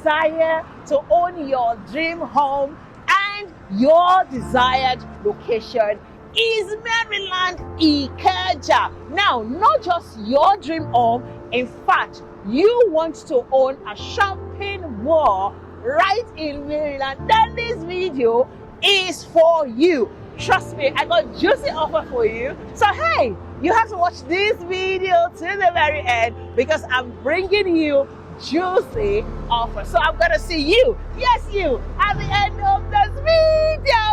desire to own your dream home and your desired location is Maryland, Ikeja. Now, not just your dream home, in fact, you want to own a shopping mall right in Maryland, then this video is for you. Trust me, I got juicy offer for you. So hey, you have to watch this video to the very end because I'm bringing you juicy offer. So I'm gonna see you, yes you, at the end of this video.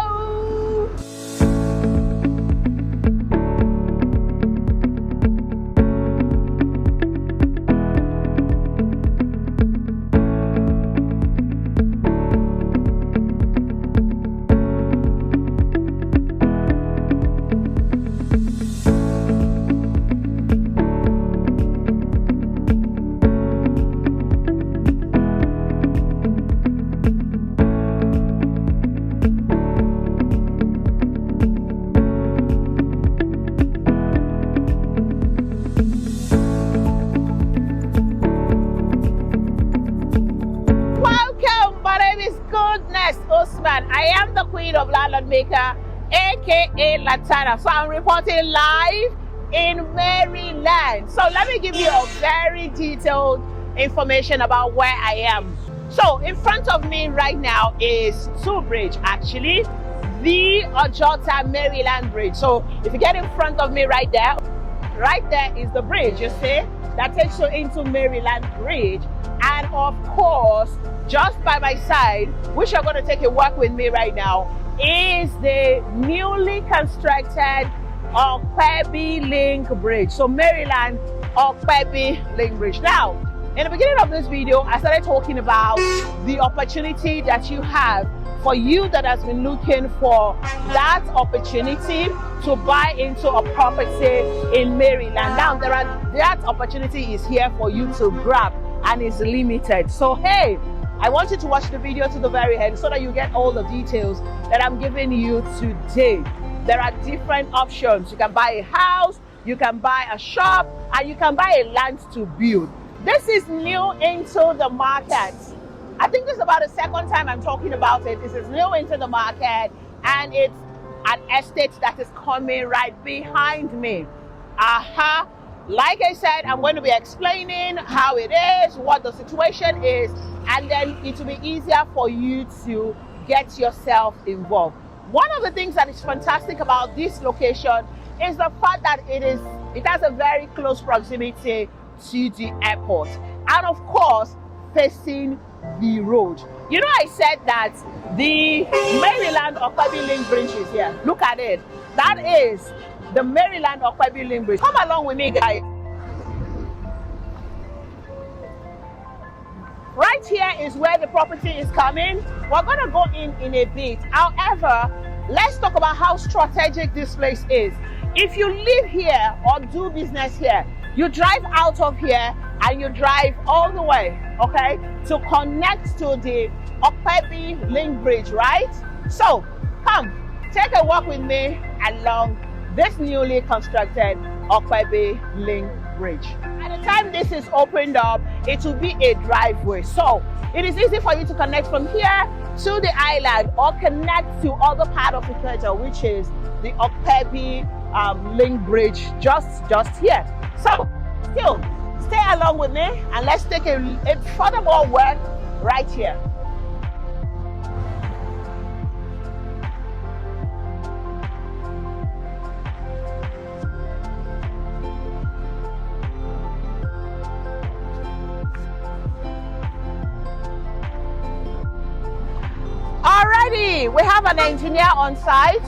I am the queen of landlord maker, aka Latana. So I'm reporting live in Maryland. So let me give you a very detailed information about where I am. So in front of me right now is two bridges, actually, the Ojota Maryland Bridge. So if you get in front of me right there is the bridge, you see, that takes you into Maryland Bridge. And of course, just by my side, which you're going to take a walk with me right now, is the newly constructed Okpebi Link Bridge. So Maryland Okpebi Link Bridge. Now, in the beginning of this video, I started talking about the opportunity that you have for you that has been looking for that opportunity to buy into a property in Maryland. Now, that opportunity is here for you to grab and is limited. So hey, I want you to watch the video to the very end so that you get all the details that I'm giving you today. There are different options. You can buy a house, you can buy a shop, and you can buy a land to build. This is new into the market. I think this is about the second time I'm talking about it. This is new into the market, and it's an estate that is coming right behind me. Like I said, I'm going to be explaining how it is, what the situation is, and then it will be easier for you to get yourself involved. One of the things that is fantastic about this location is the fact that it has a very close proximity to the airport, and of course facing the road. You know, I said that the Maryland Okpebi Link Bridge is here. Look at it. That is the Maryland Okpebi Link Bridge. Come along with me, guys. Right here is where the property is coming. We're going to go in a bit. However, let's talk about how strategic this place is. If you live here or do business here, you drive out of here and you drive all the way, okay, to connect to the Okpebi Link Bridge, right? So come, take a walk with me along this newly constructed Okpebi Link Bridge. At the time this is opened up, it will be a driveway. So it is easy for you to connect from here to the island or connect to other part of Ikeja, which is the Okpebi Link Bridge just here. So still, stay along with me and let's take a further more walk right here. Alrighty, we have an engineer on site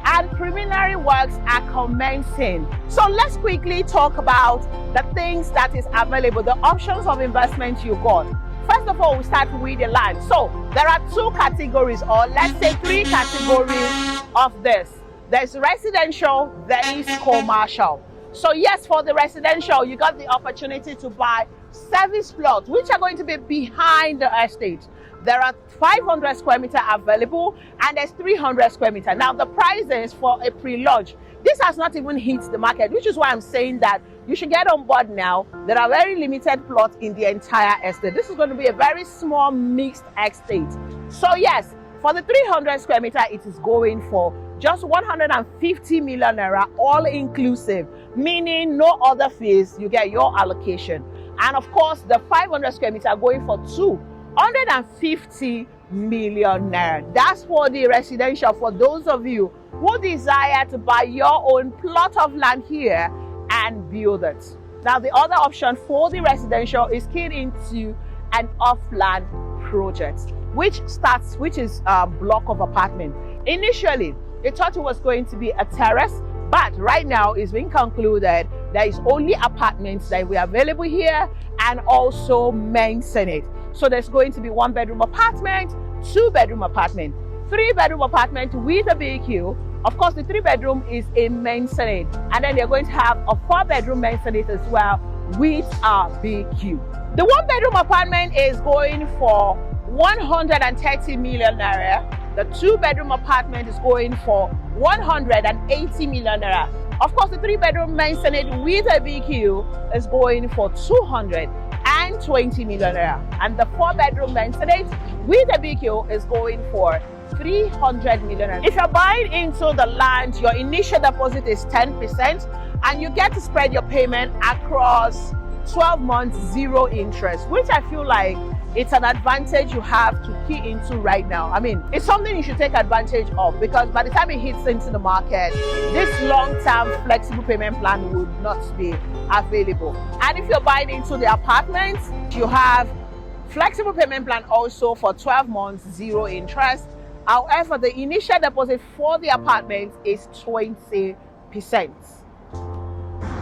and preliminary works are commencing. So let's quickly talk about the things that is available, the options of investment you got. First of all, we start with the land. So there are two categories, or let's say three categories of this. There's residential, there is commercial. So yes, for the residential, you got the opportunity to buy service plots, which are going to be behind the estate. There are 500 square meter available and there's 300 square meter. Now the prices for a pre-launch This has not even hit the market, which is why I'm saying that you should get on board now. There are very limited plots in the entire estate. This is going to be a very small mixed estate. So yes, for the 300 square meter, it is going for just 150 million naira, all inclusive, meaning no other fees. You get your allocation. And of course, the 500 square meter going for 250 million naira. That's for the residential. For those of you who desire to buy your own plot of land here and build it. Now, the other option for the residential is keyed into an off-land project, which is a block of apartment. Initially, they thought it was going to be a terrace, but right now it's been concluded there is only apartments that will be available here and also maisonette. So there's going to be 1-bedroom apartment, 2-bedroom apartment, 3-bedroom apartment with a BQ. Of course, the 3-bedroom is a maisonette, and then they're going to have a 4-bedroom maisonette as well with a BQ. The 1-bedroom apartment is going for 130 million naira. The 2-bedroom apartment is going for 180 million naira. Of course, the 3-bedroom maisonette with a BQ is going for 220 million naira. And the 4-bedroom maisonette with a BQ is going for 300 million naira. If you're buying into the land, your initial deposit is 10%, and you get to spread your payment across 12 months, 0 interest, which I feel like it's an advantage you have to key into right now. I mean, it's something you should take advantage of, because by the time it hits into the market, this long-term flexible payment plan would not be available. And if you're buying into the apartments, you have flexible payment plan also for 12 months, 0 interest. However, the initial deposit for the apartment is 20%.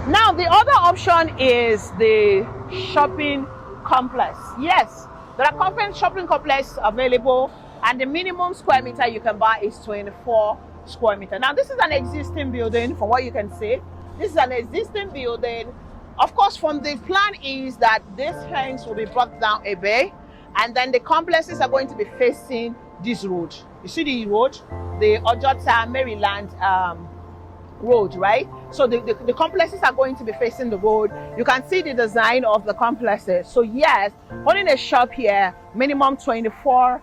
Now, the other option is the shopping complex. Yes, there are conference shopping complex available, and the minimum square meter you can buy is 24 square meter. Now, this is an existing building. From what you can see, this is an existing building. Of course, from the plan is that this fence will be brought down a bit, and then the complexes are going to be facing this road. You see the road, the Ojota, Maryland road, right? So the complexes are going to be facing the road. You can see the design of the complexes. So yes, owning a shop here, minimum 24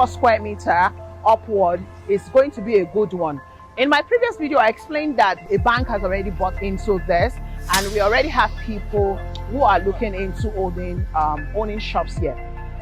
square meter upward, is going to be a good one. In my previous video, I explained that a bank has already bought into this, and we already have people who are looking into owning shops here.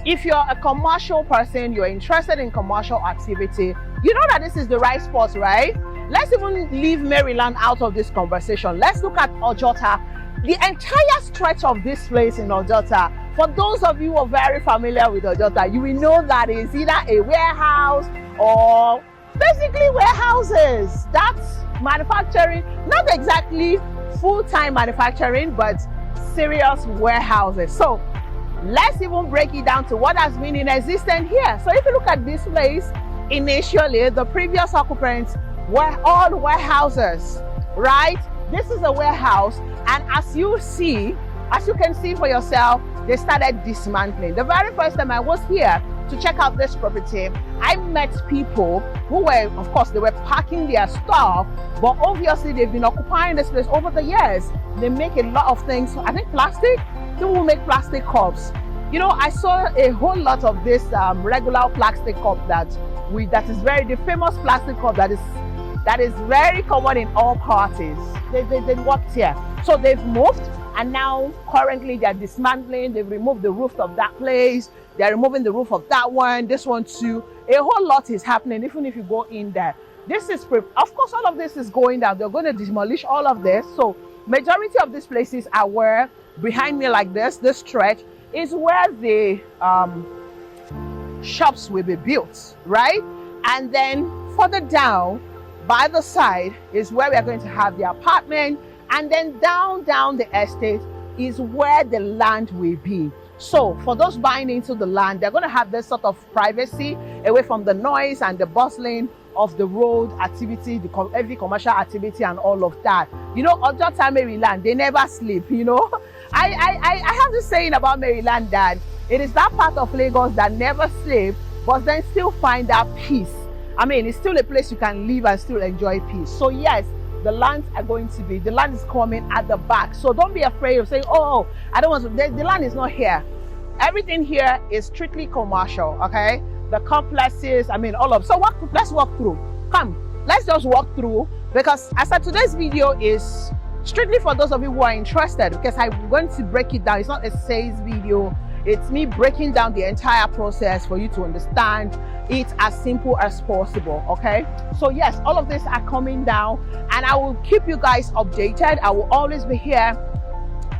If you're a commercial person, you're interested in commercial activity, you know that this is the right spot, right? Let's even leave Maryland out of this conversation. Let's look at Ojota. The entire stretch of this place in Ojota, for those of you who are very familiar with Ojota, you will know that it's either a warehouse or basically warehouses. That's manufacturing, not exactly full-time manufacturing, but serious warehouses. So let's even break it down to what has been in existence here. So if you look at this place, initially the previous occupants were all warehouses, right? This is a warehouse, and as you can see for yourself, they started dismantling. The very first time I was here to check out this property, I met people who were, of course, they were packing their stuff, but obviously they've been occupying this place over the years. They make a lot of things. I think plastic, people will make plastic cups. You know, I saw a whole lot of this regular plastic cup the famous plastic cup that is very common in all parties. They worked here. So they've moved, and now currently they're dismantling. They've removed the roof of that place. They're removing the roof of that one, this one too. A whole lot is happening, even if you go in there. Of course, all of this is going down. They're going to demolish all of this. So majority of these places are where, behind me like this stretch is where the shops will be built, right? And then further down by the side is where we are going to have the apartment, and then down the estate is where the land will be. So for those buying into the land, they're going to have this sort of privacy away from the noise and the bustling of the road activity, the heavy commercial activity and all of that. You know, Ojota, Maryland, they never sleep, you know. I have this saying about Maryland that it is that part of Lagos that never sleep, but then still find that peace. I mean, it's still a place you can live and still enjoy peace. So yes, the lands are going to be, the land is coming at the back. So don't be afraid of saying, oh, I don't want to, the land is not here. Everything here is strictly commercial, okay? The complexes, I mean, all of, so let's walk through. Come, let's just walk through, because as I said, today's video is strictly for those of you who are interested, because I'm going to break it down. It's not a sales video. It's me breaking down the entire process for you to understand it as simple as possible, okay? So yes, all of these are coming down, and I will keep you guys updated. I will always be here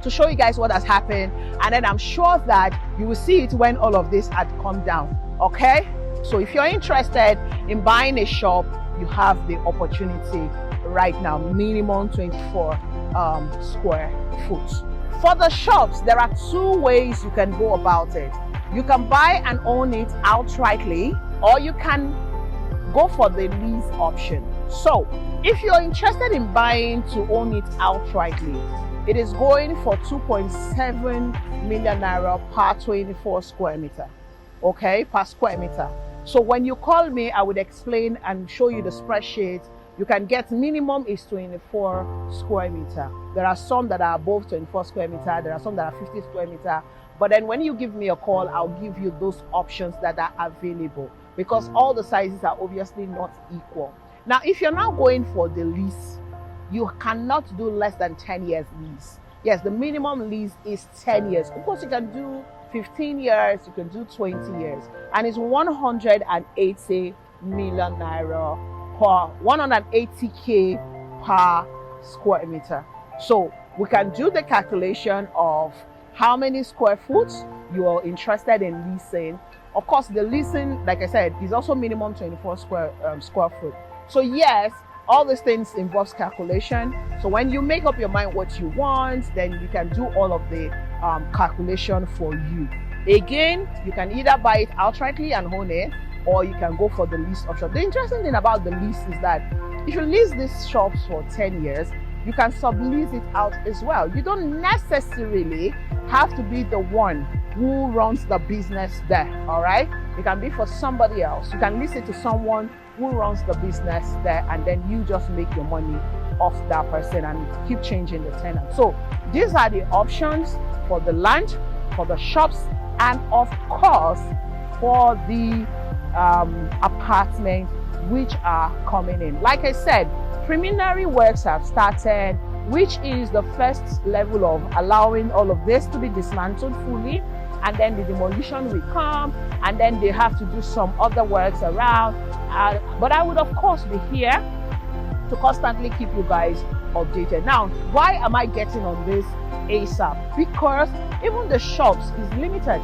to show you guys what has happened, and then I'm sure that you will see it when all of this had come down, okay? So if you're interested in buying a shop, you have the opportunity right now, minimum 24 square foot. For the shops, there are two ways you can go about it. You can buy and own it outrightly, or you can go for the lease option. So if you're interested in buying to own it outrightly, it is going for 2.7 million naira per 24 square meter, okay, per square meter. So when you call me, I would explain and show you the spreadsheet. You can get minimum is 24 square meter. There are some that are above 24 square meter. There are some that are 50 square meter. But then when you give me a call, I'll give you those options that are available, because all the sizes are obviously not equal. Now, if you're now going for the lease, you cannot do less than 10 years lease. Yes, the minimum lease is 10 years. Of course, you can do 15 years, you can do 20 years. And it's 180 million naira per 180K per square meter. So we can do the calculation of how many square foot you are interested in leasing. Of course, the leasing, like I said, is also minimum 24 square foot. So yes, all these things involves calculation. So when you make up your mind what you want, then you can do all of the calculation for you. Again, you can either buy it outrightly and own it, or you can go for the lease option. The interesting thing about the lease is that if you lease these shops for 10 years, you can sublease it out as well. You don't necessarily have to be the one who runs the business there, all right? It can be for somebody else. You can lease it to someone who runs the business there, and then you just make your money off that person and keep changing the tenant. So these are the options for the land, for the shops, and of course for the apartments which are coming in. Like I said, preliminary works have started, which is the first level of allowing all of this to be dismantled fully, and then the demolition will come, and then they have to do some other works around. But I would of course be here to constantly keep you guys updated. Now, why am I getting on this ASAP? Because even the shops is limited,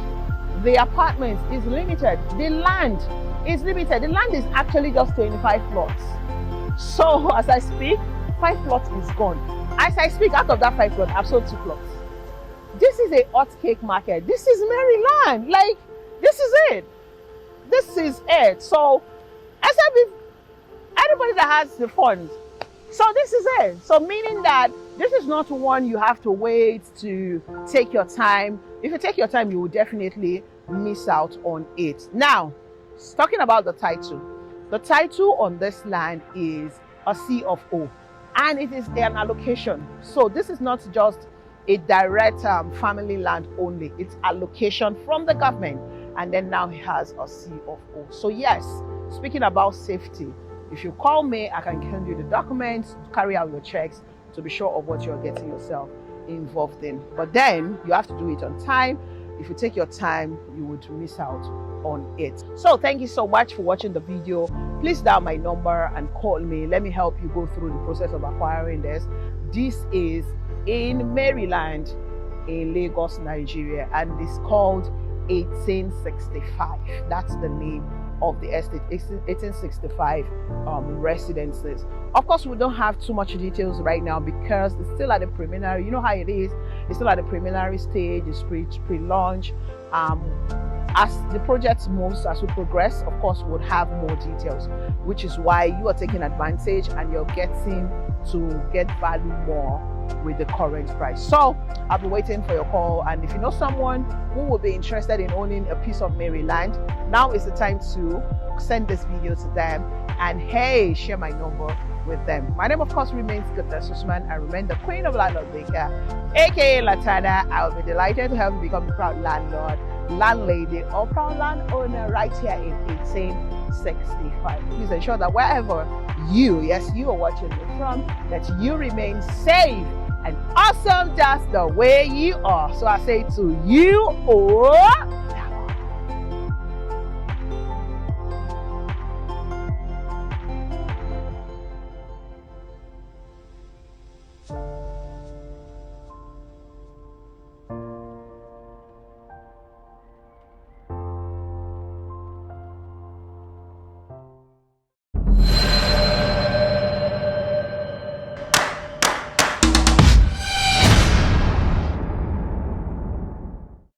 the apartments is limited, the land is limited. The land is actually just 25 plots. So as I speak, 5 plots is gone. As I speak, out of that 5 plots, I've sold 2 plots. This is a hot cake market. This is Maryland. Like, this is it. This is it. So as I said, anybody that has the funds, so this is it. So meaning that this is not one you have to wait to take your time. If you take your time, you will definitely miss out on it. Now, talking about the title on this land is a C of O, and it is an allocation. So this is not just a direct family land only. It's allocation from the government, and then now it has a C of O. So yes, speaking about safety, if you call me, I can send you the documents, carry out your checks to be sure of what you're getting yourself involved in. But then you have to do it on time. If you take your time, you would miss out on it. So thank you so much for watching the video. Please dial my number and call me. Let me help you go through the process of acquiring this. This is in Maryland, in Lagos, Nigeria, and it's called 1865. That's the name of the estate. 1865 Residences. Of course, we don't have too much details right now because it's still at the preliminary. You know how it is. It's still at the preliminary stage. It's pre-launch. As the project moves, as we progress, of course, we'll have more details, which is why you are taking advantage and you're getting to get value more with the current price. So I'll be waiting for your call, and if you know someone who will be interested in owning a piece of Maryland, now is the time to send this video to them, and hey, share my number with them. My name, of course, remains Goodness Usman. I remain the Queen of Landlord Maker, aka Latana. I'll be delighted to help you become a proud landlord, landlady, or proud landowner right here in 1865. Please ensure that wherever you are watching me from, that you remain safe and awesome just the way you are. So I say to you, oh,